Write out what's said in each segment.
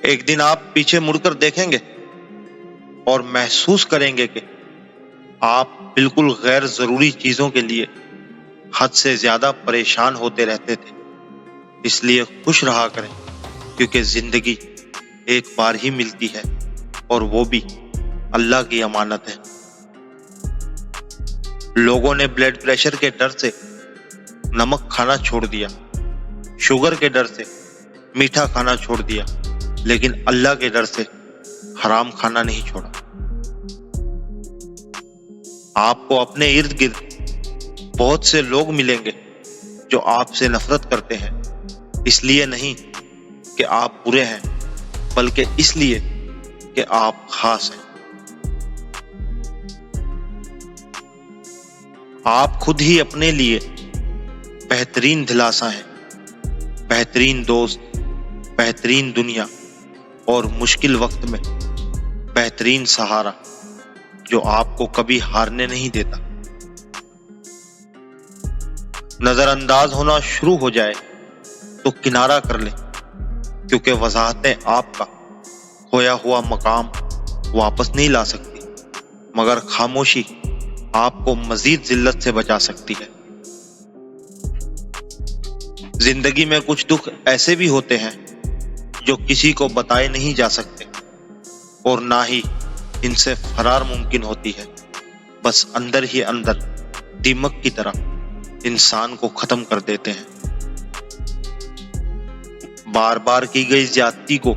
ایک دن آپ پیچھے مڑ کر دیکھیں گے اور محسوس کریں گے کہ آپ بالکل غیر ضروری چیزوں کے لیے حد سے زیادہ پریشان ہوتے رہتے تھے۔ اس لیے خوش رہا کریں، کیونکہ زندگی ایک بار ہی ملتی ہے اور وہ بھی اللہ کی امانت ہے۔ لوگوں نے بلڈ پریشر کے ڈر سے نمک کھانا چھوڑ دیا، شوگر کے ڈر سے میٹھا کھانا چھوڑ دیا، لیکن اللہ کے ڈر سے حرام کھانا نہیں چھوڑا۔ آپ کو اپنے ارد گرد بہت سے لوگ ملیں گے جو آپ سے نفرت کرتے ہیں، اس لیے نہیں کہ آپ برے ہیں، بلکہ اس لیے کہ آپ خاص ہیں۔ آپ خود ہی اپنے لیے بہترین دلاسا ہیں، بہترین دوست، بہترین دنیا اور مشکل وقت میں بہترین سہارا جو آپ کو کبھی ہارنے نہیں دیتا۔ نظر انداز ہونا شروع ہو جائے تو کنارہ کر لیں، کیونکہ وضاحتیں آپ کا کھویا ہوا مقام واپس نہیں لا سکتی، مگر خاموشی آپ کو مزید ذلت سے بچا سکتی ہے۔ زندگی میں کچھ دکھ ایسے بھی ہوتے ہیں جو کسی کو بتائے نہیں جا سکتے، اور نہ ہی ان سے فرار ممکن ہوتی ہے، بس اندر ہی اندر دیمک کی طرح انسان کو ختم کر دیتے ہیں۔ بار بار کی گئی زیادتی کو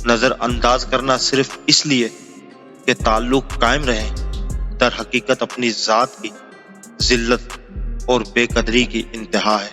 نظر انداز کرنا صرف اس لیے کہ تعلق قائم رہے، در حقیقت اپنی ذات کی ذلت اور بے قدری کی انتہا ہے۔